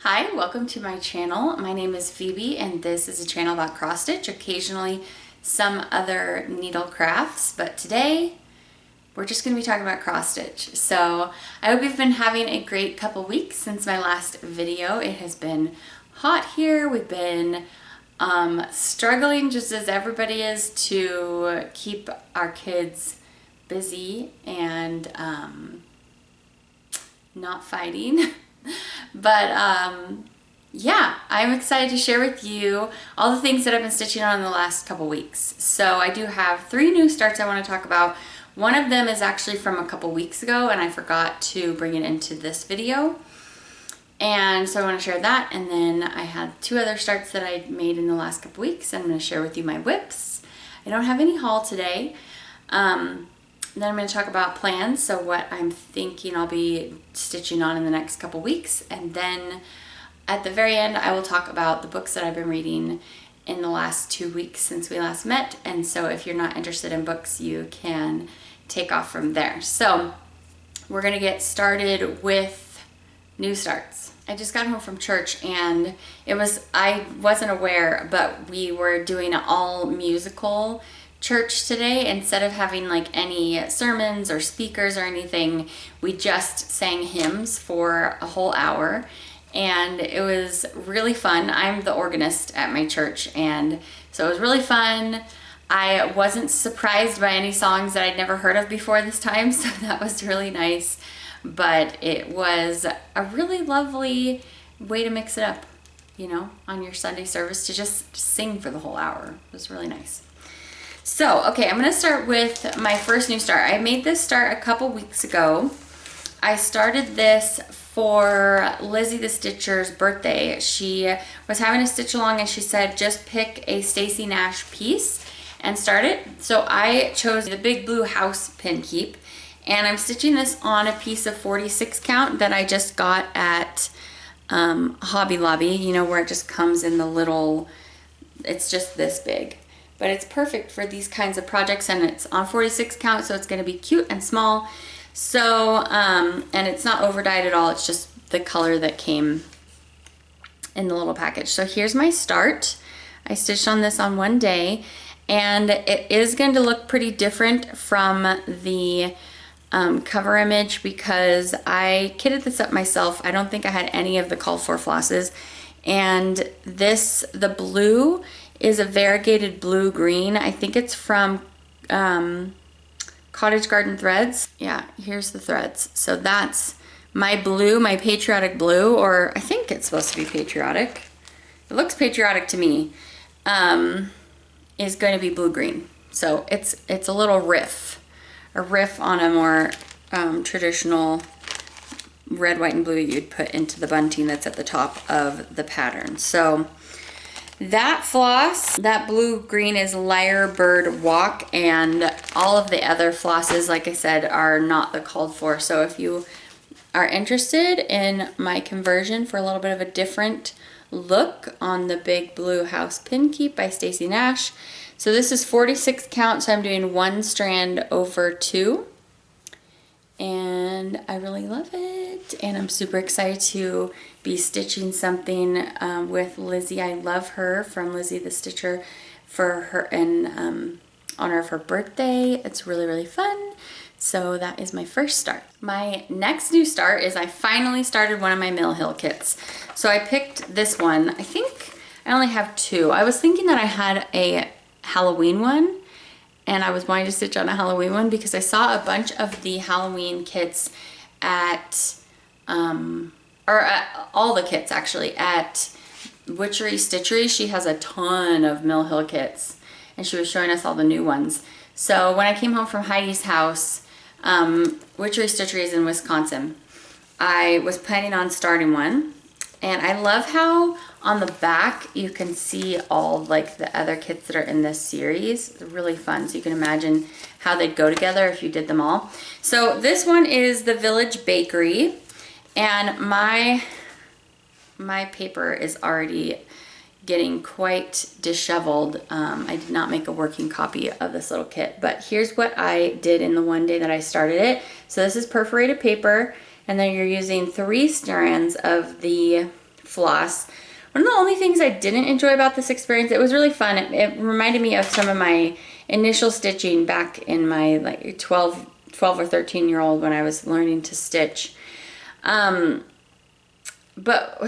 Hi, welcome to my channel. My name is Phoebe and this is a channel about cross stitch, occasionally some other needle crafts, but today we're just going to be talking about cross stitch. So I hope you've been having a great couple weeks since my last video. It has been hot here. We've been struggling just as everybody is to keep our kids busy and not fighting. But yeah, I'm excited to share with you all the things that I've been stitching on in the last couple weeks. So I do have 3 new starts I want to talk about. One of them is actually from a couple weeks ago and I forgot to bring it into this video. And so I want to share that, and then I had 2 other starts that I made in the last couple weeks. I'm going to share with you my whips. I don't have any haul today. Then I'm going to talk about plans, so what I'm thinking I'll be stitching on in the next couple weeks. And then at the very end, I will talk about the books that I've been reading in the last 2 weeks since we last met. And so if you're not interested in books, you can take off from there. So we're going to get started with new starts. I just got home from church and I wasn't aware, but we were doing an all musical church today. Instead of having like any sermons or speakers or anything, we just sang hymns for a whole hour and it was really fun. I'm the organist at my church, and so it was really fun. I wasn't surprised by any songs that I'd never heard of before this time, so that was really nice. But it was a really lovely way to mix it up, you know, on your Sunday service, to just sing for the whole hour. It was really nice. So, okay, I'm going to start with my first new start. I made this start a couple weeks ago. I started this for Lizzie the Stitcher's birthday. She was having a stitch along and she said, just pick a Stacy Nash piece and start it. So I chose the big blue house Pinkeep, and I'm stitching this on a piece of 46 count that I just got at Hobby Lobby, you know, where it just comes in the little, it's just this big. But it's perfect for these kinds of projects, and it's on 46 count, so it's going to be cute and small. So, and it's not over dyed at all. It's just the color that came in the little package. So here's my start. I stitched on this on one day, and it is going to look pretty different from the cover image because I kitted this up myself. I don't think I had any of the called for flosses, and the blue is a variegated blue-green. I think it's from Cottage Garden Threads. Yeah, here's the threads. So that's my blue, my patriotic blue, or I think it's supposed to be patriotic. It looks patriotic to me. Is going to be blue-green. So it's a little riff. A riff on a more traditional red, white, and blue you'd put into the bunting that's at the top of the pattern. So that floss, that blue-green, is Lyrebird Walk, and all of the other flosses, like I said, are not the called for. So if you are interested in my conversion for a little bit of a different look on the big blue house Pinkeep by Stacy Nash. So this is 46 count, so I'm doing 1 strand over 2. And I really love it, and I'm super excited to be stitching something with Lizzie. I love her, from Lizzie the Stitcher, for her in honor of her birthday. It's really, really fun. So that is my first start. My next new start is I finally started one of my Mill Hill kits. So I picked this one. I think I only have 2. I was thinking that I had a Halloween one, and I was wanting to stitch on a Halloween one because I saw a bunch of the Halloween kits at, all the kits actually, at Witchery Stitchery. She has a ton of Mill Hill kits, and she was showing us all the new ones. So when I came home from Heidi's house, Witchery Stitchery is in Wisconsin, I was planning on starting one. And I love how on the back you can see all like the other kits that are in this series. They're really fun, so you can imagine how they'd go together if you did them all. So this one is the Village Bakery, and my paper is already getting quite disheveled. I did not make a working copy of this little kit, but here's what I did in the one day that I started it. So this is perforated paper, and then you're using 3 strands of the floss. One of the only things I didn't enjoy about this experience, it was really fun. It reminded me of some of my initial stitching back in my like 12 or 13-year-old when I was learning to stitch. But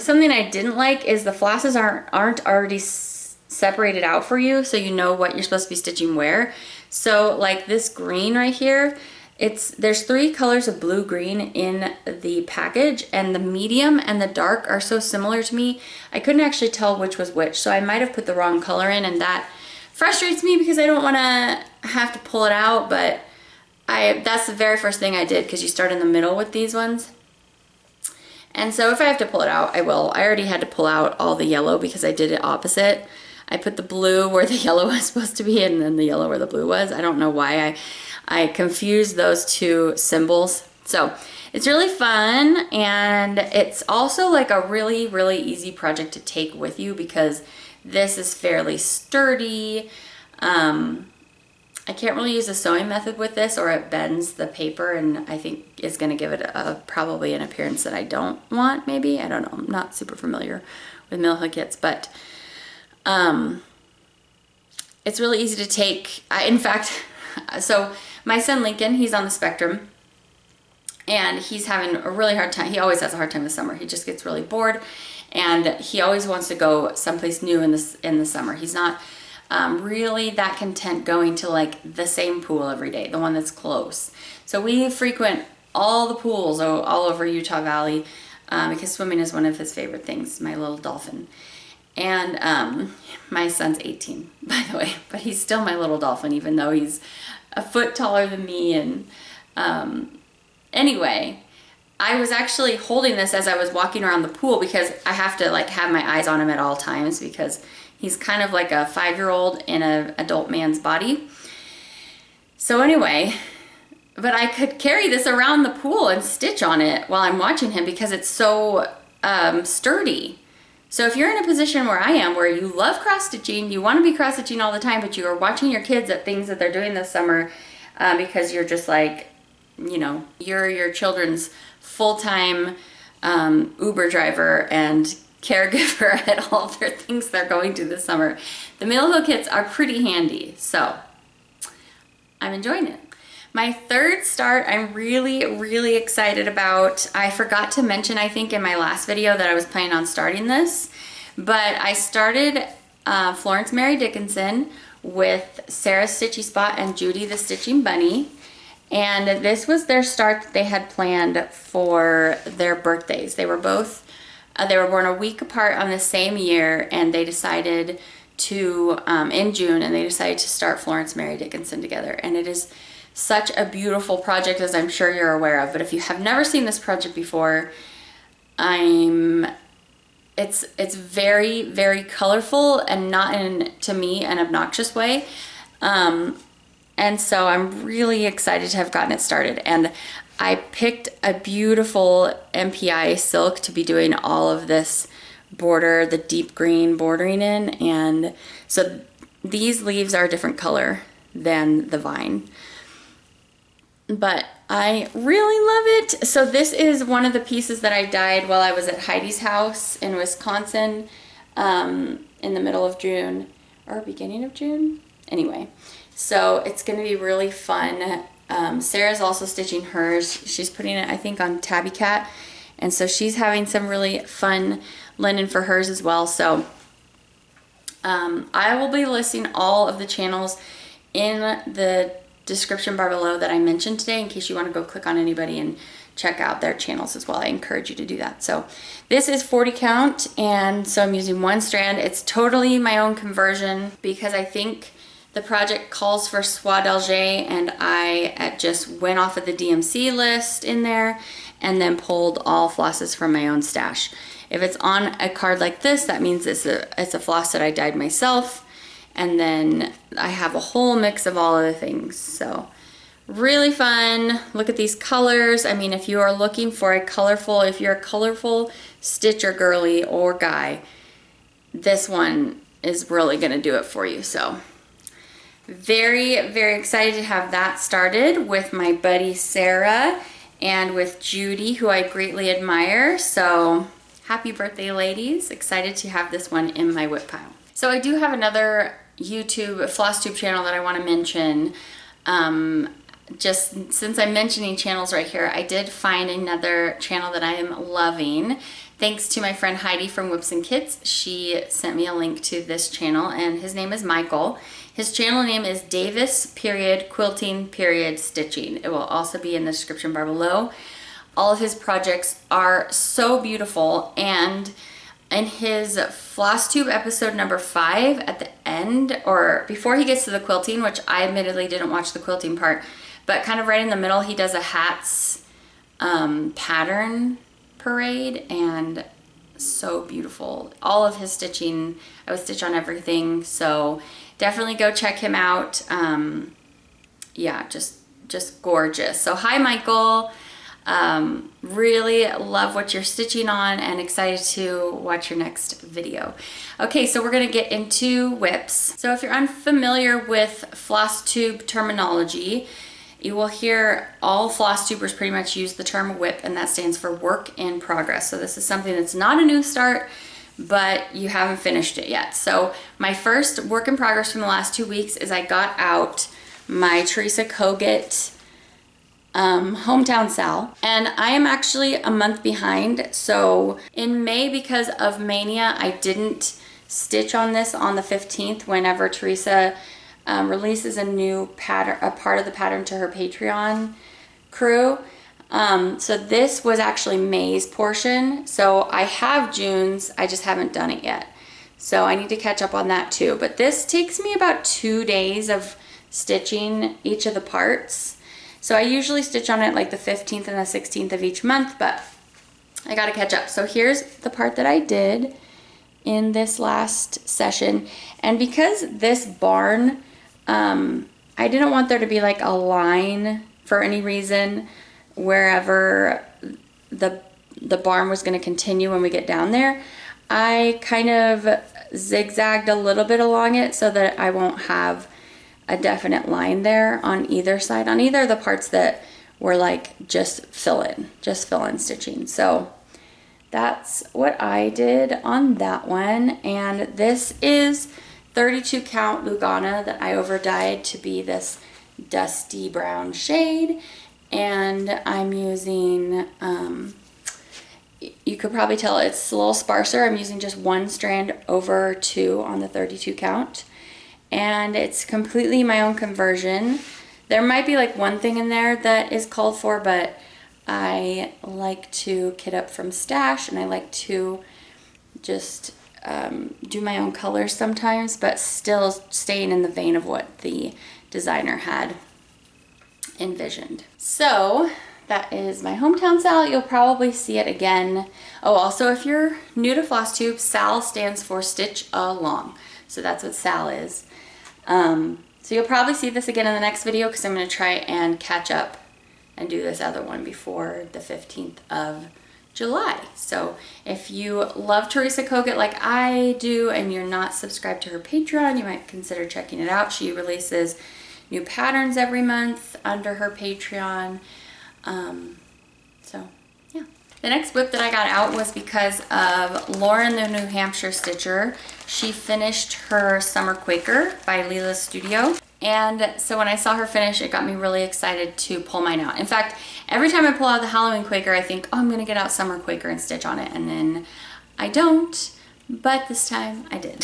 something I didn't like is the flosses aren't already separated out for you, so you know what you're supposed to be stitching where. So like this green right here, there's 3 colors of blue green in the package, and the medium and the dark are so similar to me, I couldn't actually tell which was which. So I might have put the wrong color in, and that frustrates me because I don't want to have to pull it out, but that's the very first thing I did, because you start in the middle with these ones. And so if I have to pull it out, I will. I already had to pull out all the yellow because I did it opposite. I put the blue where the yellow was supposed to be, and then the yellow where the blue was. I don't know why I confused those 2 symbols. So it's really fun, and it's also like a really, really easy project to take with you because this is fairly sturdy. I can't really use a sewing method with this, or it bends the paper, and I think is going to give it probably an appearance that I don't want, maybe. I don't know. I'm not super familiar with mill hook kits, but it's really easy to take. In fact, so my son Lincoln, he's on the spectrum, and he's having a really hard time. He always has a hard time in the summer. He just gets really bored, and he always wants to go someplace new in the summer. He's not really that content going to like the same pool every day, the one that's close. So we frequent all the pools all over Utah Valley because swimming is one of his favorite things, my little dolphin. And my son's 18, by the way, but he's still my little dolphin, even though he's a foot taller than me. And anyway, I was actually holding this as I was walking around the pool because I have to like have my eyes on him at all times because he's kind of like a 5-year-old in an adult man's body. So anyway, but I could carry this around the pool and stitch on it while I'm watching him because it's so sturdy. So if you're in a position where I am, where you love cross-stitching, you want to be cross-stitching all the time, but you are watching your kids at things that they're doing this summer because you're just like, you know, you're your children's full-time Uber driver and caregiver at all their things they're going to this summer. The mill hook kits are pretty handy, so I'm enjoying it. My third start I'm really, really excited about. I forgot to mention, I think in my last video, that I was planning on starting this, but I started Florence Mary Dickenson with SarahsStitchySpot and Judy the Stitching Bunny, and this was their start that they had planned for their birthdays. They were both they were born a week apart on the same year, and they decided to, in June, and they decided to start Florence Mary Dickenson together. And it is such a beautiful project, as I'm sure you're aware of. But if you have never seen this project before, it's very, very colorful, and not in, to me, an obnoxious way. And so I'm really excited to have gotten it started. And I picked a beautiful MPI silk to be doing all of this border, the deep green bordering in. And so these leaves are a different color than the vine, but I really love it. So this is one of the pieces that I dyed while I was at Heidi's house in Wisconsin in the middle of June or beginning of June. Anyway, so it's going to be really fun. Sarah's also stitching hers. She's putting it, I think, on Tabby Cat, and so she's having some really fun linen for hers as well. So I will be listing all of the channels in the description bar below that I mentioned today, in case you want to go click on anybody and check out their channels as well. I encourage you to do that. So this is 40 count, and so I'm using 1 strand. It's totally my own conversion because I think the project calls for soie d'Alger, and I just went off of the DMC list in there and then pulled all flosses from my own stash. If it's on a card like this, that means it's a floss that I dyed myself, and then I have a whole mix of all of the things. So really fun. Look at these colors. I mean, if you are looking for a colorful, if you're a colorful stitcher girly or guy, this one is really gonna do it for you. So very, very excited to have that started with my buddy Sarah and with Judy, who I greatly admire. So Happy birthday, ladies. Excited to have this one in my whip pile. So I do have another YouTube Flosstube channel that I want to mention. Just since I'm mentioning channels right here, I did find another channel that I am loving. Thanks to my friend Heidi from Whips and Kits. She sent me a link to this channel, and his name is Michael. His channel name is Davis.Quilting.Stitching. It will also be in the description bar below. All of his projects are so beautiful, and in his Flosstube episode number 5 at the end, or before he gets to the quilting, which I admittedly didn't watch the quilting part, but kind of right in the middle, he does a hats pattern parade, and so beautiful. All of his stitching, I would stitch on everything, so definitely go check him out. Yeah, just gorgeous. So hi, Michael. Really love what you're stitching on and excited to watch your next video. Okay, so we're gonna get into whips. So if you're unfamiliar with Flosstube terminology, you will hear all Flosstubers pretty much use the term whip, and that stands for work in progress. So this is something that's not a new start, but you haven't finished it yet. So my first work in progress from the last 2 weeks is I got out my Teresa Kogut hometown Sal, and I am actually a month behind. So in May, because of Mania, I didn't stitch on this on the 15th whenever Teresa releases a new pattern, a part of the pattern to her Patreon crew. So this was actually May's portion. So I have June's, I just haven't done it yet. So I need to catch up on that too. But this takes me about 2 days of stitching each of the parts. So I usually stitch on it like the 15th and the 16th of each month, but I gotta catch up. So here's the part that I did in this last session. And because this barn, I didn't want there to be like a line for any reason wherever the barn was gonna continue when we get down there. I kind of zigzagged a little bit along it so that I won't have a definite line there on either side, on either of the parts that were like just fill in stitching. So that's what I did on that one. And this is 32 count Lugana that I over dyed to be this dusty brown shade. And I'm using, you could probably tell it's a little sparser. I'm using just 1 strand over 2 on the 32 count. And it's completely my own conversion. There might be like one thing in there that is called for, but I like to kit up from stash, and I like to just do my own colors sometimes, but still staying in the vein of what the designer had envisioned. So that is my hometown Sal. You'll probably see it again. Oh, also, if you're new to Flosstube, SAL stands for Stitch Along. So that's what SAL is. So you'll probably see this again in the next video, because I'm going to try and catch up and do this other one before the 15th of July. So if you love Teresa Kogut like I do and you're not subscribed to her Patreon, you might consider checking it out. She releases new patterns every month under her Patreon. So yeah. The next whip that I got out was because of Lauren, the New Hampshire stitcher. She finished her Summer Quaker by Lila's Studio. And so when I saw her finish, it got me really excited to pull mine out. In fact, every time I pull out the Halloween Quaker, I think, oh, I'm gonna get out Summer Quaker and stitch on it. And then I don't, but this time I did.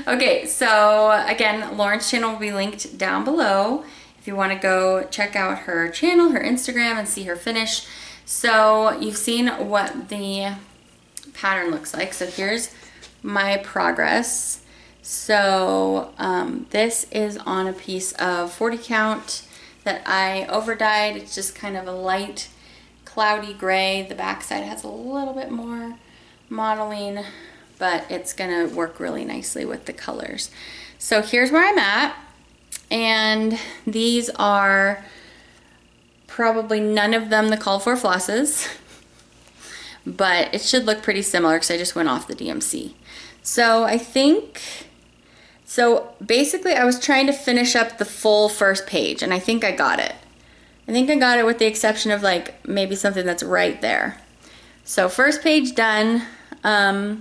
Okay, so again, Lauren's channel will be linked down below if you wanna go check out her channel, her Instagram, and see her finish. So you've seen what the pattern looks like. So here's my progress. So this is on a piece of 40 count that I over dyed. It's just kind of a light cloudy gray. The back side has a little bit more modeling, but it's gonna work really nicely with the colors. So here's where I'm at, and these are probably none of them the call for flosses, but it should look pretty similar because I just went off the DMC. So I think, so basically I was trying to finish up the full first page, and I think I got it. I think I got it with the exception of like maybe something that's right there. So first page done. I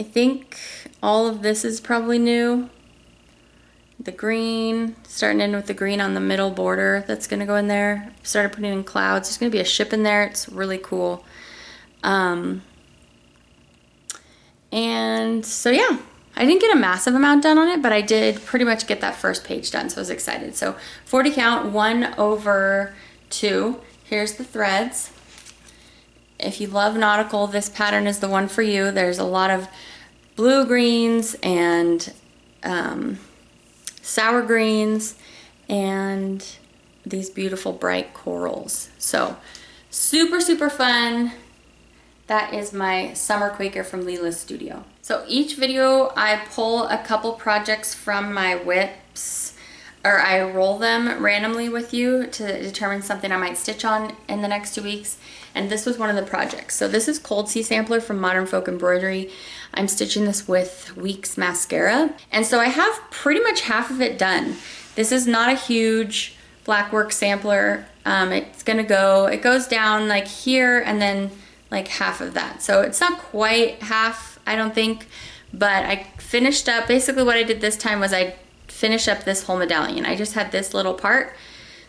think all of this is probably new. The green, starting in with the green on the middle border that's gonna go in there. Started putting in clouds. There's gonna be a ship in there. It's really cool. And so yeah, I didn't get a massive amount done on it, but I did pretty much get that first page done, so I was excited. So 40 count, 1/2. Here's the threads. If you love nautical, this pattern is the one for you. There's a lot of blue greens and sour greens and these beautiful bright corals. So super, super fun. That is my summer Quaker from Lila's studio. So each video I pull a couple projects from my whips, or I roll them randomly with you to determine something I might stitch on in the next 2 weeks. And this was one of the projects. So this is Cold Sea Sampler from Modern Folk Embroidery. I'm stitching this with Weeks mascara. And so I have pretty much half of it done. This is not a huge black work sampler. It goes down like here and then like half of that. So it's not quite half, I don't think, but I finished up, basically what I did this time was I finished up this whole medallion. I just had this little part.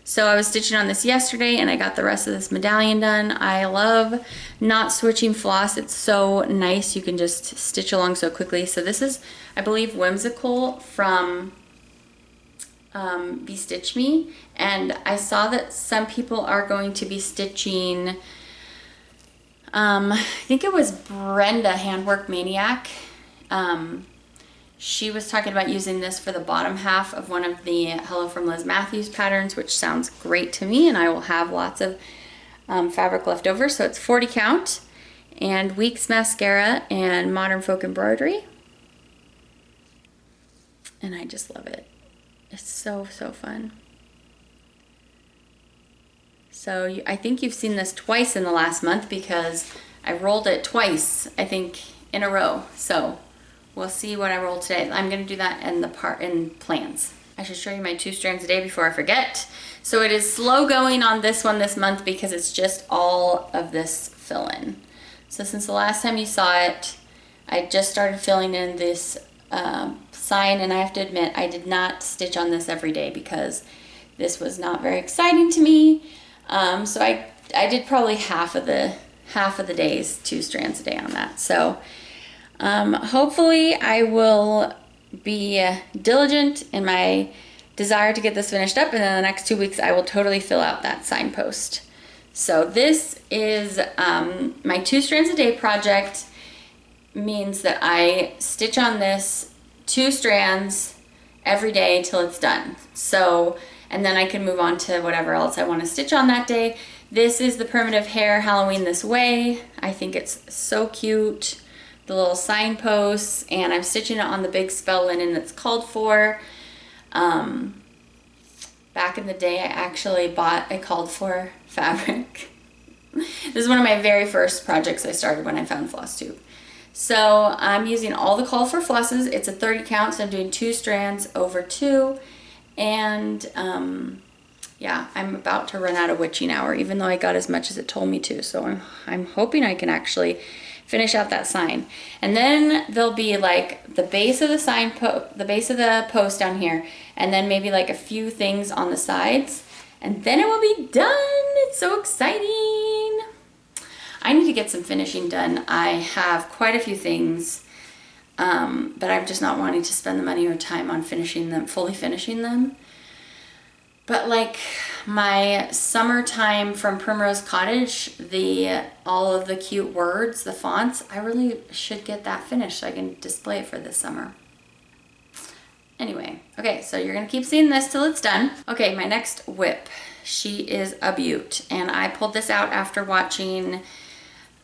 So I was stitching on this yesterday and I got the rest of this medallion done. I love not switching floss. It's so nice. You can just stitch along so quickly. So this is, I believe, Whimsical from Be Stitch Me. And I saw that some people are going to be stitching, I think it was Brenda, Handwork Maniac. She was talking about using this for the bottom half of one of the Hello from Liz Matthews patterns, which sounds great to me, and I will have lots of fabric left over. So it's 40 count and Weeks mascara and Modern Folk Embroidery. And I just love it. It's so, so fun. So I think you've seen this twice in the last month because I rolled it twice, I think, in a row. So we'll see what I roll today. I'm gonna do that in plans. I should show you my 2 strands a day before I forget. So it is slow going on this one this month because it's just all of this fill-in. So since the last time you saw it, I just started filling in this sign, and I have to admit I did not stitch on this every day because this was not very exciting to me. So I did probably half of the days, 2 strands a day on that. So hopefully I will be my desire to get this finished up, and then the next 2 weeks I will totally fill out that signpost. So this is my 2 strands a day project. Means that I stitch on this 2 strands every day till it's done. So, and then I can move on to whatever else I want to stitch on that day. This is the Primitive Hare Halloween This Way. I think it's so cute. The little signposts, and I'm stitching it on the big spell linen that's called for. Back in the day, I actually bought a called for fabric. This is one of my very first projects I started when I found Flosstube. So I'm using all the called for flosses. It's a 30 count, so I'm doing 2 strands over 2. And yeah, I'm about to run out of witching hour, even though I got as much as it told me to. So I'm hoping I can actually finish out that sign. And then there'll be like the base of the sign, the base of the post down here, and then maybe like a few things on the sides, and then it will be done. It's so exciting. I need to get some finishing done. I have quite a few things, but I'm just not wanting to spend the money or time on finishing them, fully finishing them. But like my summertime from Primrose Cottage, all of the cute words, the fonts, I really should get that finished so I can display it for this summer. Anyway, okay, so you're gonna keep seeing this till it's done. Okay, my next whip, she is a beaut, and I pulled this out after watching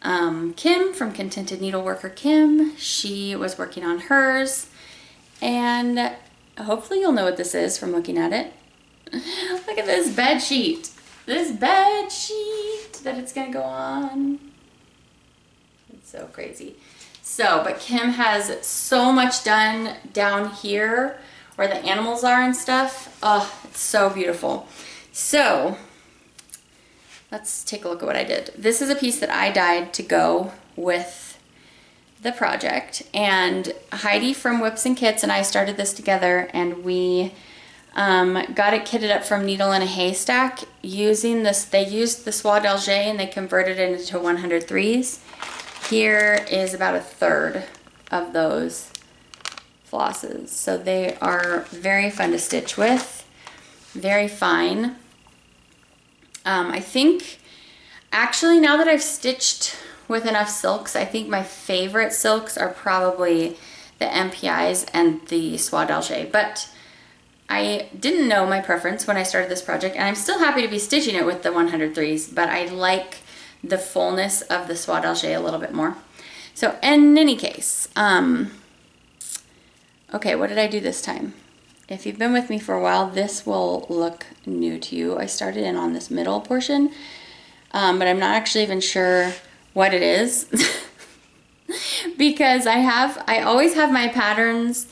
Kim from Contented Needleworker Kim. She was working on hers, and hopefully you'll know what this is from looking at it. Look at this bed sheet. This bed sheet that it's gonna go on. It's so crazy. So, but Kim has so much done down here where the animals are and stuff. Oh, it's so beautiful. So, let's take a look at what I did. This is a piece that I dyed to go with the project, and Heidi from Whips and Kits and I started this together, and we got it kitted up from Needle in a Haystack using this. They used the Soie d'Alger and they converted it into 103s. Here is about a third of those flosses. So they are very fun to stitch with, very fine. I think actually now that I've stitched with enough silks, I think my favorite silks are probably the MPIs and the Soie d'Alger, but I didn't know my preference when I started this project, and I'm still happy to be stitching it with the 103s, but I like the fullness of the Soie d'Alger a little bit more. So in any case, okay, what did I do this time? If you've been with me for a while, this will look new to you. I started in on this middle portion, but I'm not actually even sure what it is because I always have my patterns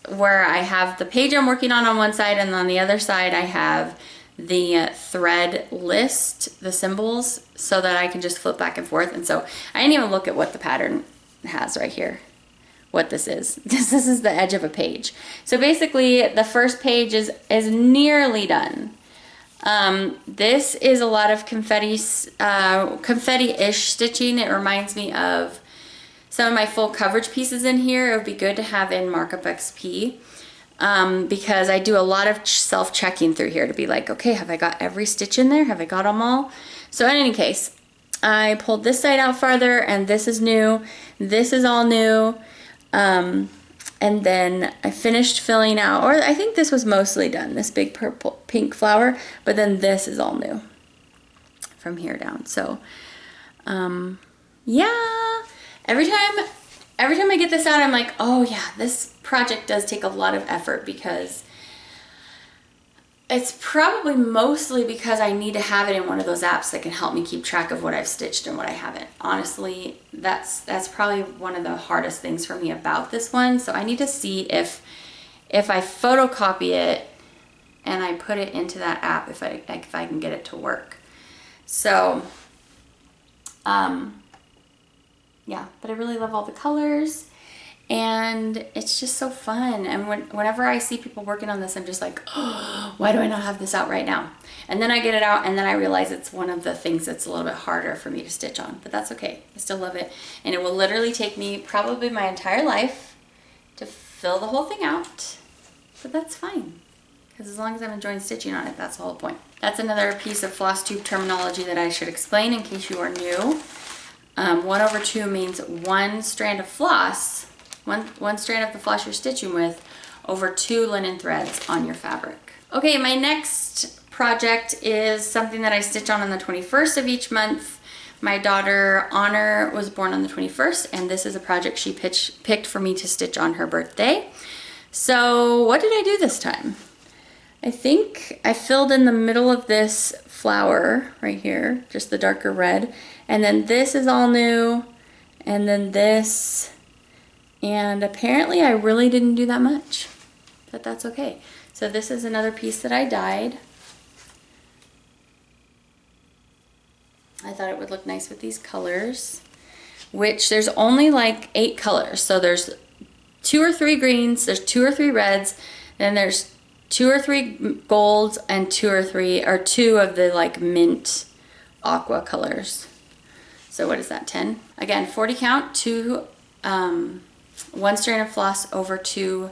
where I have the page I'm working on one side, and on the other side I have the thread list, the symbols, so that I can just flip back and forth. And so I didn't even look at what the pattern has right here, what this is, because this is the edge of a page. So basically the first page is nearly done. This is a lot of confetti-ish stitching. It reminds me of some of my full coverage pieces in here. It would be good to have in Markup XP because I do a lot of self-checking through here to be like, okay, have I got every stitch in there? Have I got them all? So in any case, I pulled this side out farther, and this is new. This is all new. And then I finished filling out, or I think this was mostly done, this big purple pink flower, but then this is all new from here down. So yeah, every time I get this out, I'm like, oh yeah, this project does take a lot of effort, because it's probably mostly because I need to have it in one of those apps that can help me keep track of what I've stitched and what I haven't. Honestly, that's probably one of the hardest things for me about this one. So I need to see if I photocopy it and I put it into that app, if I can get it to work. So yeah, but I really love all the colors, and it's just so fun. And whenever I see people working on this, I'm just like, oh, why do I not have this out right now? And then I get it out, and then I realize it's one of the things that's a little bit harder for me to stitch on, but that's okay. I still love it. And it will literally take me probably my entire life to fill the whole thing out, but that's fine, because as long as I'm enjoying stitching on it, that's the whole point. That's another piece of Flosstube terminology that I should explain in case you are new. 1/2 means one strand of floss, one strand of the floss you're stitching with, over 2 linen threads on your fabric. Okay, my next project is something that I stitch on the 21st of each month. My daughter Honor was born on the 21st, and this is a project she picked for me to stitch on her birthday. So what did I do this time? I think I filled in the middle of this flower right here, just the darker red, and then this is all new, and then this, and apparently I really didn't do that much, but that's okay. So this is another piece that I dyed. I thought it would look nice with these colors, which there's only like 8 colors. So there's 2 or 3 greens, there's 2 or 3 reds, then there's 2 or 3 golds, and 2 of the like mint aqua colors. So what is that, 10? Again, 40 count, 1 strand of floss over 2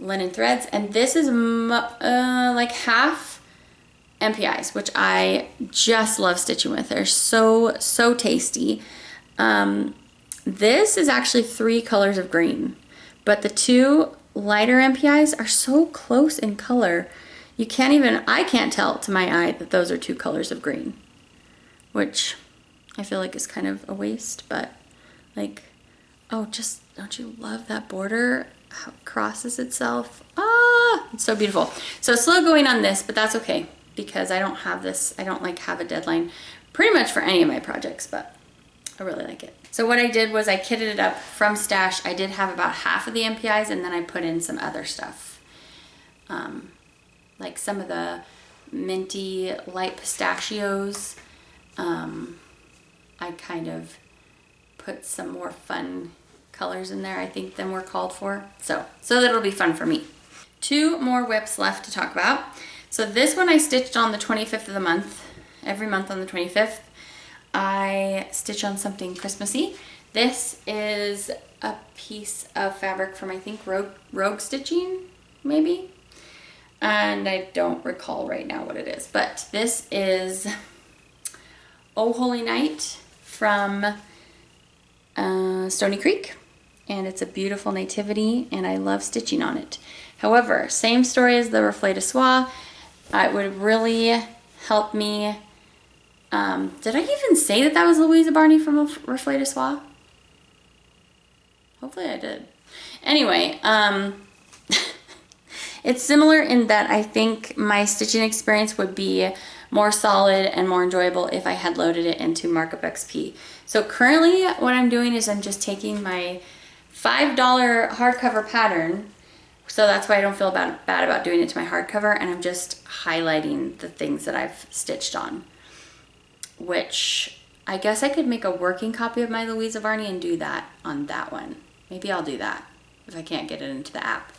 linen threads. And this is like half MPIs, which I just love stitching with. They're so tasty. This is actually 3 colors of green, but the 2 lighter MPIs are so close in color, I can't tell to my eye that those are 2 colors of green, which I feel like is kind of a waste, but like, oh, just don't you love that border, how it crosses itself? Ah, it's so beautiful. So slow going on this, but that's okay, because I don't have like have a deadline pretty much for any of my projects, but I really like it. So what I did was I kitted it up from stash. I did have about half of the MPIs, and then I put in some other stuff. Like some of the minty light pistachios. I kind of put some more fun colors in there, I think, than were called for. So that'll be fun for me. 2 more whips left to talk about. So this one I stitched on the 25th of the month. Every month on the 25th, I stitch on something Christmassy. This is a piece of fabric from, I think, Rogue Stitching, maybe? And I don't recall right now what it is. But this is Oh Holy Night from Stony Creek. And it's a beautiful nativity, and I love stitching on it. However, same story as the Reflets Soie. It would really help me. Did I even say that that was Louisa Barny from Reflets Soie? Hopefully I did. Anyway, it's similar in that I think my stitching experience would be more solid and more enjoyable if I had loaded it into Markup XP. So currently what I'm doing is I'm just taking my $5 hardcover pattern, so that's why I don't feel bad about doing it to my hardcover, and I'm just highlighting the things that I've stitched on, which I guess I could make a working copy of my Louisa Barny and do that on that one. Maybe I'll do that if I can't get it into the app,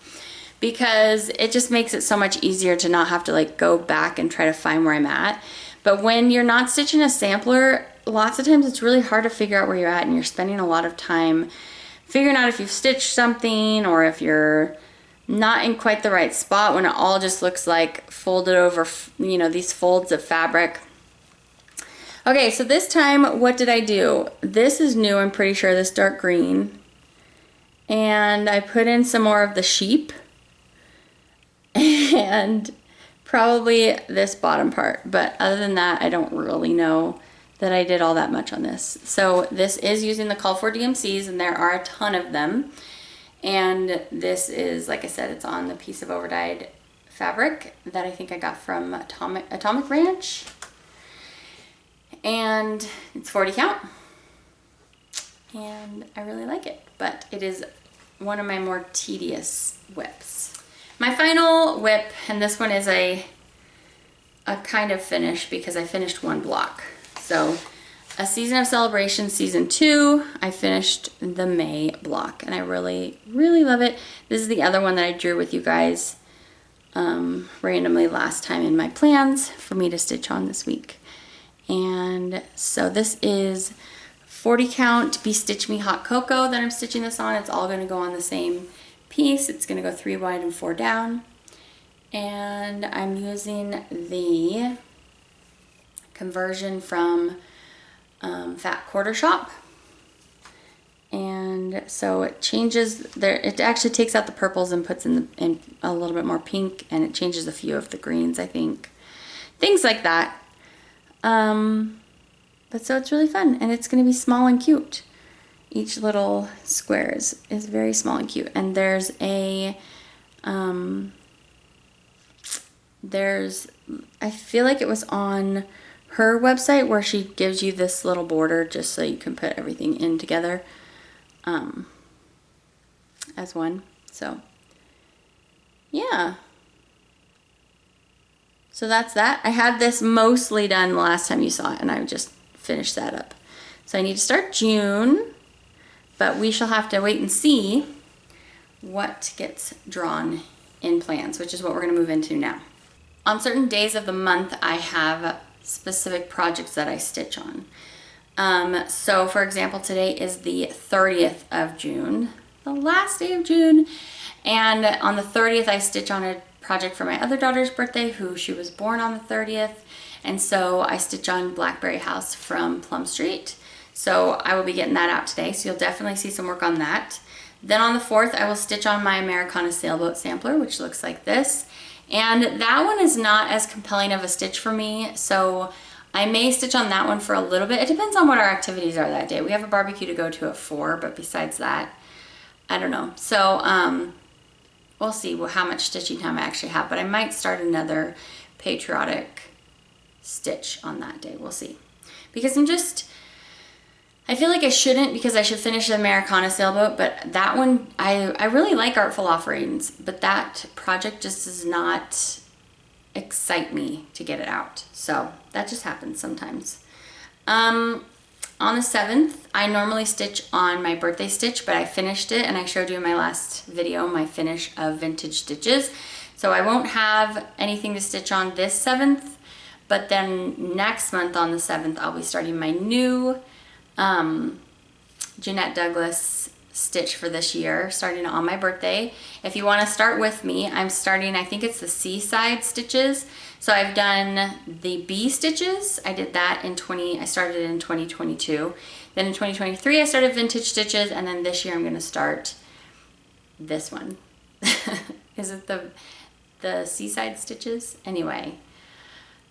because it just makes it so much easier to not have to like go back and try to find where I'm at. But when you're not stitching a sampler, lots of times it's really hard to figure out where you're at, and you're spending a lot of time figuring out if you've stitched something or if you're not in quite the right spot when it all just looks like folded over, you know, these folds of fabric. Okay, so this time, what did I do? This is new, I'm pretty sure, this dark green. And I put in some more of the sheep and probably this bottom part. But other than that, I don't really know that I did all that much on this. So this is using the Call for DMCs, and there are a ton of them. And this is, like I said, it's on the piece of overdyed fabric that I think I got from Atomic Ranch. And it's 40 count. And I really like it, but it is one of my more tedious whips. My final whip, and this one is a kind of finish because I finished one block. So A Season of Celebration Season 2, I finished the May block, and I really, really love it. This is the other one that I drew with you guys randomly last time in my plans for me to stitch on this week. And so this is 40 count Be Stitch Me Hot Cocoa that I'm stitching this on. It's all going to go on the same piece. It's going to go 3 wide and 4 down. And I'm using the conversion from Fat Quarter Shop. And so it changes there. It actually takes out the purples and puts in a little bit more pink, and it changes a few of the greens, I think. Things like that. But so it's really fun, and it's going to be small and cute. Each little square is very small and cute. And there's a, I feel like it was on her website where she gives you this little border just so you can put everything in together as one. So yeah. So that's that. I had this mostly done the last time you saw it, and I just finished that up. So I need to start June, but we shall have to wait and see what gets drawn in plans, which is what we're going to move into now. On certain days of the month, I have specific projects that I stitch on. So for example, today is the 30th of June, the last day of June, and on the 30th I stitch on a project for my other daughter's birthday, she was born on the 30th, and so I stitch on Blackberry House from Plum Street. So I will be getting that out today, so you'll definitely see some work on that. Then on the 4th, I will stitch on my Americana Sailboat Sampler, which looks like this. And that one is not as compelling of a stitch for me, so I may stitch on that one for a little bit. It depends on what our activities are that day. We have a barbecue to go to at 4, but besides that, I don't know. So we'll see how much stitching time I actually have, but I might start another patriotic stitch on that day. We'll see. Because I feel like I shouldn't, because I should finish the Americana Sailboat, but that one, I really like Artful Offerings, but that project just is not excite me to get it out. So that just happens sometimes. On the 7th, I normally stitch on my birthday stitch, but I finished it and I showed you in my last video my finish of vintage stitches. So I won't have anything to stitch on this 7th, but then next month on the 7th, I'll be starting my new Jeanette Douglas stitch for this year, starting on my birthday. If you want to start with me, I'm starting, I think it's the seaside stitches. So I've done the B stitches. I did that I started in 2022. Then in 2023, I started vintage stitches, and then this year I'm going to start this one. Is it the seaside stitches? Anyway,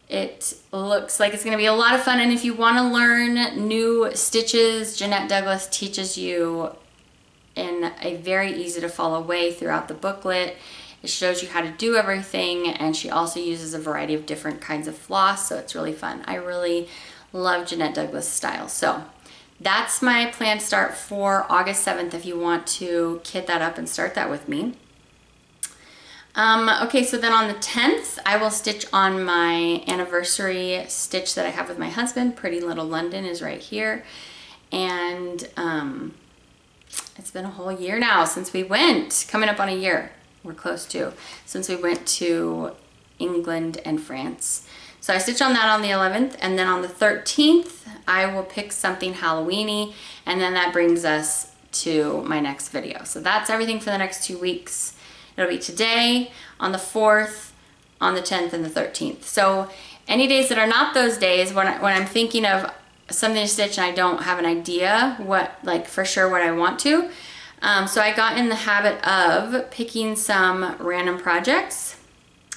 it looks like it's going to be a lot of fun, and if you want to learn new stitches, Jeanette Douglas teaches you in a very easy to follow way throughout the booklet. It shows you how to do everything, and she also uses a variety of different kinds of floss, so it's really fun. I really love Jeanette Douglas style. So that's my planned start for August 7th if you want to kit that up and start that with me. Okay, so then on the 10th, I will stitch on my anniversary stitch that I have with my husband. Pretty Little London is right here. And it's been a whole year now since we went, coming up on a year. We're close to, since we went to England and France. So I stitch on that on the 11th, and then on the 13th, I will pick something Halloween-y, and then that brings us to my next video. So that's everything for the next 2 weeks. It'll be today, on the 4th, on the 10th, and the 13th. So any days that are not those days, when I'm thinking of something to stitch and I don't have an idea for sure what I want to, so I got in the habit of picking some random projects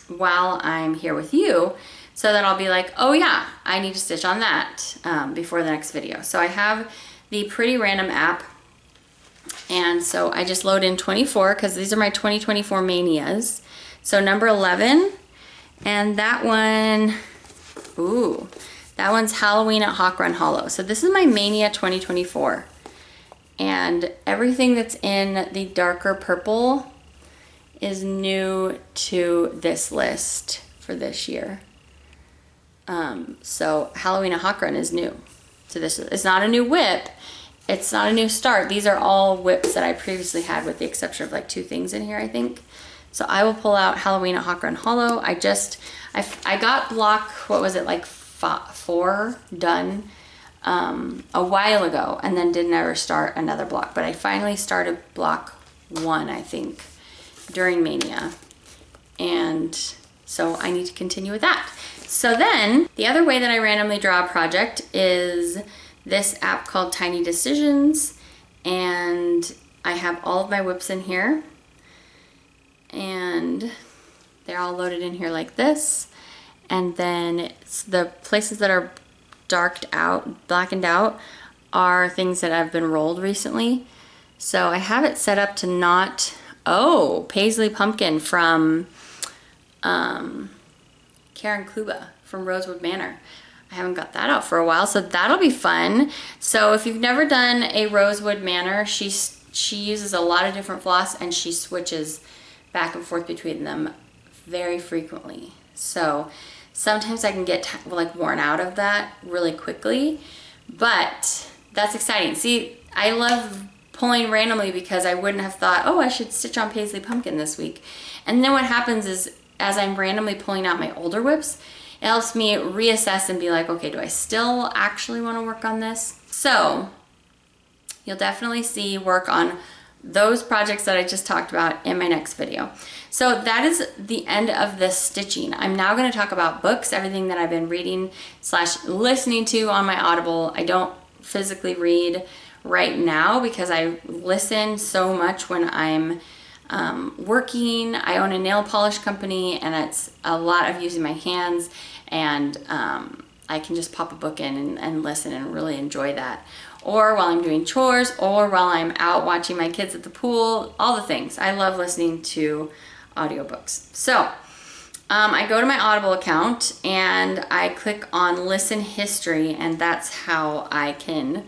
while I'm here with you, so that I'll be like, oh yeah, I need to stitch on that before the next video. So I have the Pretty Random app, and so I just load in 24 because these are my 2024 manias. So number 11, and that one, ooh, that one's Halloween at Hawk Run Hollow. So this is my mania 2024. And everything that's in the darker purple is new to this list for this year. So Halloween at Hawk Run is new to this. It's not a new whip. It's not a new start. These are all whips that I previously had, with the exception of like 2 things in here, I think. So I will pull out Halloween at Hawk Run Hollow. I got block, what was it, like 4 done a while ago, and then didn't ever start another block, but I finally started block 1, I think, during Mania, and so I need to continue with that. So then the other way that I randomly draw a project is this app called Tiny Decisions, and I have all of my whips in here, and they're all loaded in here like this, and then it's the places that are blackened out are things that have been rolled recently. So I have it set up to not, oh, Paisley Pumpkin from Karen Kluba from Rosewood Manor. I haven't got that out for a while, so that'll be fun. So if you've never done a Rosewood Manor, she uses a lot of different floss, and she switches back and forth between them very frequently. So sometimes I can get like worn out of that really quickly, but that's exciting. See, I love pulling randomly because I wouldn't have thought, oh, I should stitch on Paisley Pumpkin this week. And then what happens is, as I'm randomly pulling out my older whips, it helps me reassess and be like, okay, do I still actually want to work on this? So you'll definitely see work on those projects that I just talked about in my next video. So that is the end of this stitching. I'm now going to talk about books, everything that I've been reading / listening to on my Audible. I don't physically read right now because I listen so much when I'm working. I own a nail polish company, and it's a lot of using my hands, and I can just pop a book in and listen and really enjoy that. Or while I'm doing chores, or while I'm out watching my kids at the pool, all the things. I love listening to audiobooks. So I go to my Audible account and I click on Listen History, and that's how I can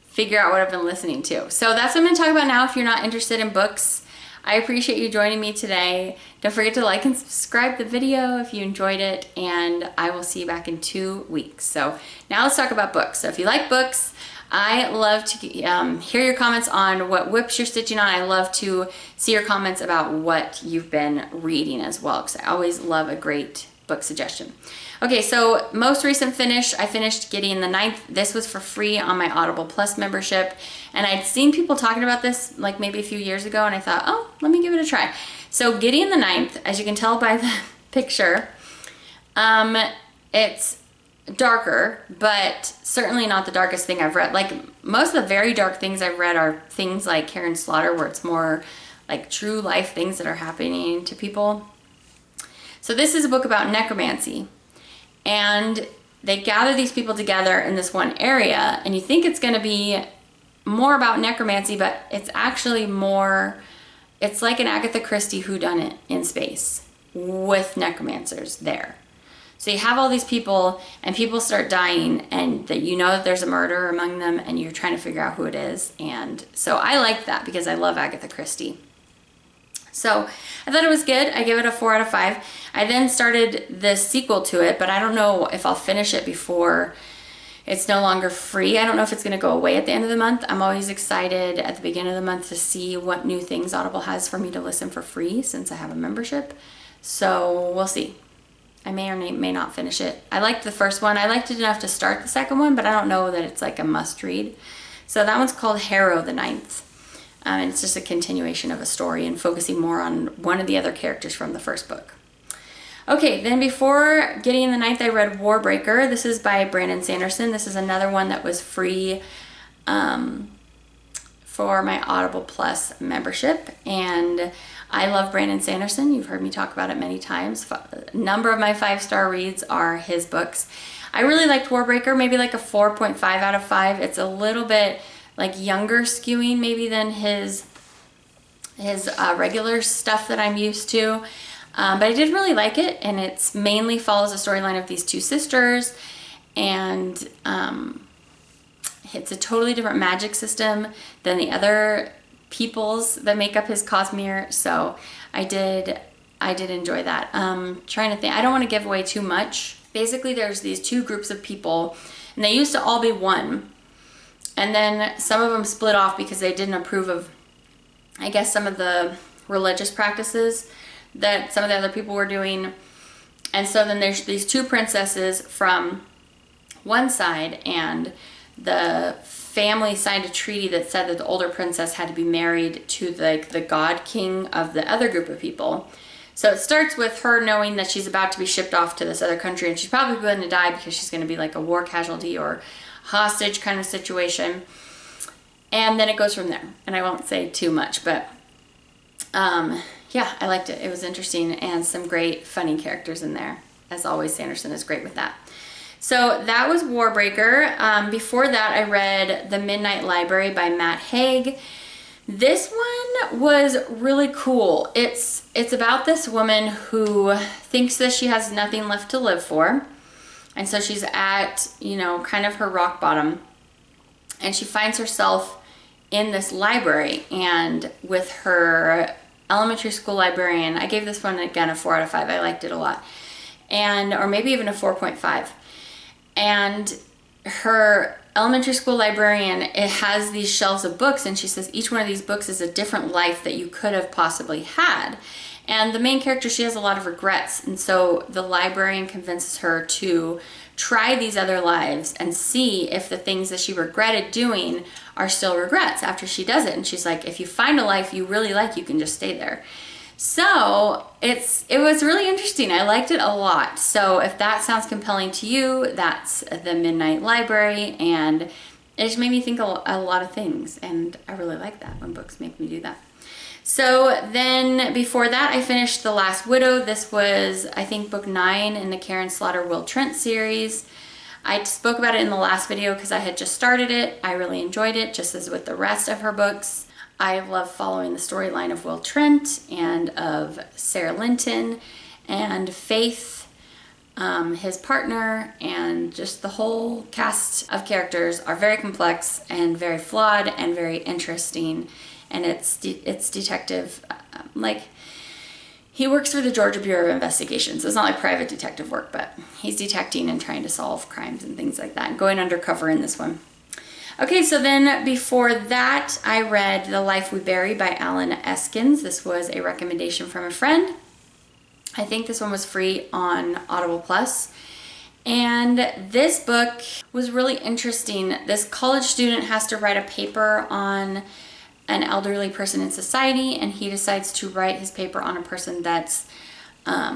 figure out what I've been listening to. So that's what I'm going to talk about now. If you're not interested in books, I appreciate you joining me today. Don't forget to like and subscribe the video if you enjoyed it, and I will see you back in 2 weeks. So now let's talk about books. So if you like books, I love to hear your comments on what whips you're stitching on. I love to see your comments about what you've been reading as well, because I always love a great book suggestion. Okay, so most recent finish, I finished Gideon the Ninth. This was for free on my Audible Plus membership, and I'd seen people talking about this like maybe a few years ago, and I thought, oh, let me give it a try. So Gideon the Ninth, as you can tell by the picture, it's darker, but certainly not the darkest thing I've read. Like, most of the very dark things I've read are things like Karen Slaughter, where it's more like true life things that are happening to people. So this is a book about necromancy, and they gather these people together in this one area, and you think it's going to be more about necromancy, but it's actually more, it's like an Agatha Christie whodunit in space with necromancers there. So you have all these people, and people start dying, and that you know that there's a murderer among them, and you're trying to figure out who it is. And so I like that because I love Agatha Christie. So I thought it was good. I gave it a 4 out of 5. I then started the sequel to it, but I don't know if I'll finish it before it's no longer free. I don't know if it's going to go away at the end of the month. I'm always excited at the beginning of the month to see what new things Audible has for me to listen for free since I have a membership. So we'll see. I may or may not finish it. I liked the first one. I liked it enough to start the second one, but I don't know that it's like a must read. So that one's called Hare the Ninth. And it's just a continuation of a story and focusing more on one of the other characters from the first book. Okay, then before Gideon the Ninth, I read Warbreaker. This is by Brandon Sanderson. This is another one that was free for my Audible Plus membership. And I love Brandon Sanderson. You've heard me talk about it many times. A number of my 5-star reads are his books. I really liked Warbreaker, maybe like a 4.5 out of 5. It's a little bit like younger skewing maybe than his regular stuff that I'm used to. But I did really like it, and it's mainly follows a storyline of these two sisters, and it's a totally different magic system than the other peoples that make up his Cosmere. So I did enjoy that. Trying to think, I don't want to give away too much. Basically, there's these two groups of people, and they used to all be one. And then some of them split off because they didn't approve of, I guess, some of the religious practices that some of the other people were doing. And so then there's these two princesses from one side, and the family signed a treaty that said that the older princess had to be married to the god king of the other group of people. So it starts with her knowing that she's about to be shipped off to this other country, and she's probably going to die because she's going to be like a war casualty or hostage kind of situation. And then it goes from there. And I won't say too much, but yeah, I liked it. It was interesting, and some great funny characters in there. As always, Sanderson is great with that. So that was Warbreaker. Before that, I read The Midnight Library by Matt Haig. This one was really cool. It's about this woman who thinks that she has nothing left to live for. And so she's at, you know, kind of her rock bottom. And she finds herself in this library, and with her elementary school librarian. I gave this one, again, a 4 out of 5. I liked it a lot. And, or maybe even a 4.5. And her elementary school librarian, it has these shelves of books, and she says each one of these books is a different life that you could have possibly had. And the main character, she has a lot of regrets, and so the librarian convinces her to try these other lives and see if the things that she regretted doing are still regrets after she does it. And she's like, if you find a life you really like, you can just stay there. So it was really interesting. I liked it a lot. So if that sounds compelling to you, that's The Midnight Library, and it just made me think a lot of things, and I really like that when books make me do that. So then before that, I finished The Last Widow. This was, I think, book 9 in the Karen Slaughter Will Trent series. I spoke about it in the last video because I had just started it. I really enjoyed it, just as with the rest of her books. I love following the storyline of Will Trent and of Sarah Linton and Faith, his partner, and just the whole cast of characters are very complex and very flawed and very interesting. And it's detective like, he works for the Georgia Bureau of Investigation, so it's not like private detective work, but he's detecting and trying to solve crimes and things like that, and going undercover in this one. Okay, so then before that, I read The Life We Bury by Alan Eskins. This was a recommendation from a friend. I think this one was free on Audible Plus. And this book was really interesting. This college student has to write a paper on an elderly person in society, and he decides to write his paper on a person that's a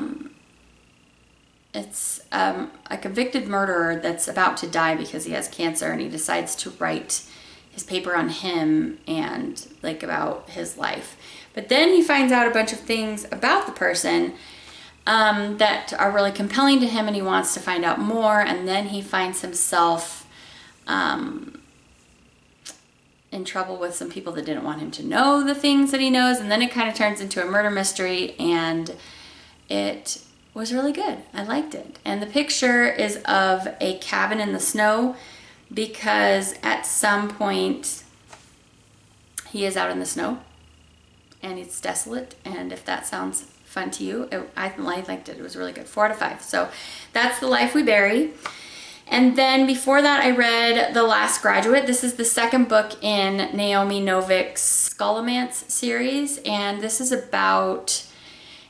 convicted murderer that's about to die because he has cancer, and he decides to write his paper on him and like about his life. But then he finds out a bunch of things about the person that are really compelling to him, and he wants to find out more, and then he finds himself in trouble with some people that didn't want him to know the things that he knows, and then it kind of turns into a murder mystery, and it was really good. I liked it. And the picture is of a cabin in the snow, because at some point he is out in the snow and it's desolate, and if that sounds fun to you, I liked it. It was really good. 4 out of 5. So that's The Life We Bury. And then before that, I read The Last Graduate. This is the second book in Naomi Novik's Scholomance series, and this is about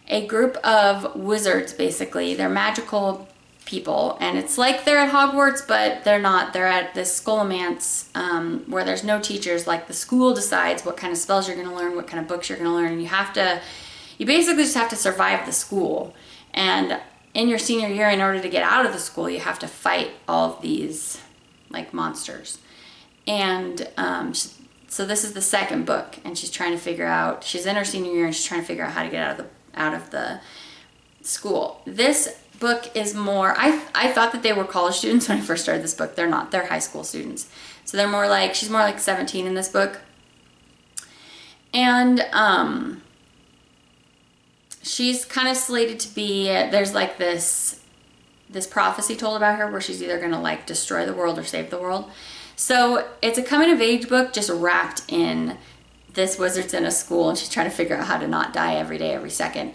a group of wizards, basically. They're magical people, and it's like they're at Hogwarts, but they're not. They're at this Scholomance where there's no teachers. Like, the school decides what kind of spells you're going to learn, what kind of books you're going to learn, and you basically just have to survive the school. And in your senior year, in order to get out of the school, you have to fight all of these like monsters. And so this is the second book, and she's trying to figure out, she's in her senior year and she's trying to figure out how to get out of the school. This book is more, I thought that they were college students when I first started this book. They're not. They're high school students. So they're more like, she's more like 17 in this book. And she's kind of slated to be, there's like this prophecy told about her where she's either going to like destroy the world or save the world. So it's a coming of age book just wrapped in this wizard's in a school, and she's trying to figure out how to not die every day, every second.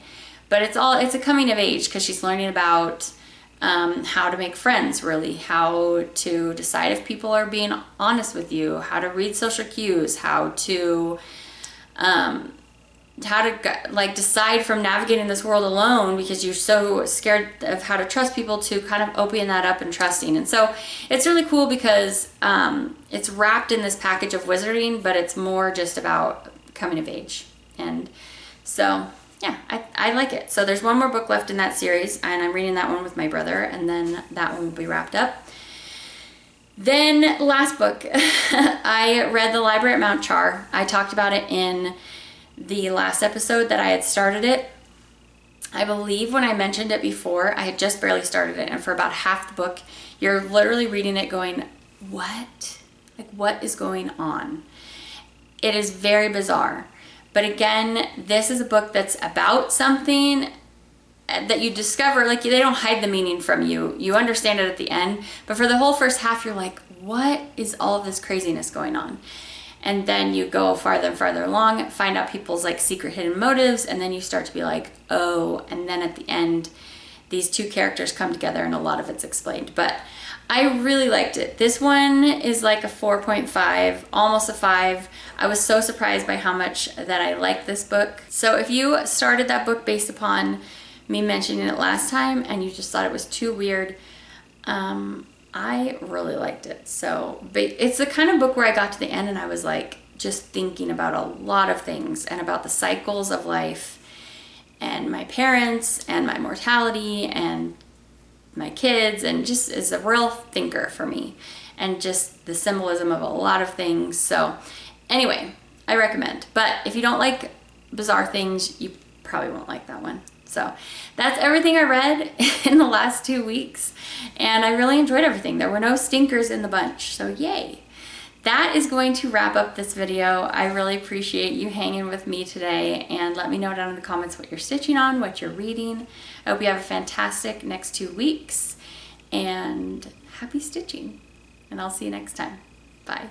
But it's a coming of age because she's learning about how to make friends, really, how to decide if people are being honest with you, how to read social cues, how to like decide from navigating this world alone because you're so scared of how to trust people, to kind of opening that up and trusting. And so it's really cool because it's wrapped in this package of wizarding, but it's more just about coming of age. And so yeah, I like it. So there's one more book left in that series, and I'm reading that one with my brother, and then that one will be wrapped up. Then last book, I read The Library at Mount Char. I talked about it in the last episode that I had started it. I believe when I mentioned it before, I had just barely started it, and for about half the book, you're literally reading it going, what? Like, what is going on? It is very bizarre. But again, this is a book that's about something that you discover, like, they don't hide the meaning from you. You understand it at the end, but for the whole first half, you're like, what is all of this craziness going on? And then you go farther and farther along, find out people's like secret hidden motives, and then you start to be like, oh, and then at the end, these two characters come together and a lot of it's explained. But I really liked it. This one is like a 4.5, almost a 5. I was so surprised by how much that I liked this book. So if you started that book based upon me mentioning it last time and you just thought it was too weird, I really liked it. So it's the kind of book where I got to the end and I was like just thinking about a lot of things and about the cycles of life and my parents and my mortality and my kids, and just is a real thinker for me, and just the symbolism of a lot of things. So anyway, I recommend. But if you don't like bizarre things, you probably won't like that one. So that's everything I read in the last 2 weeks, and I really enjoyed everything. There were no stinkers in the bunch, so yay. That is going to wrap up this video. I really appreciate you hanging with me today, and let me know down in the comments what you're stitching on, what you're reading. I hope you have a fantastic next 2 weeks, and happy stitching, and I'll see you next time. Bye.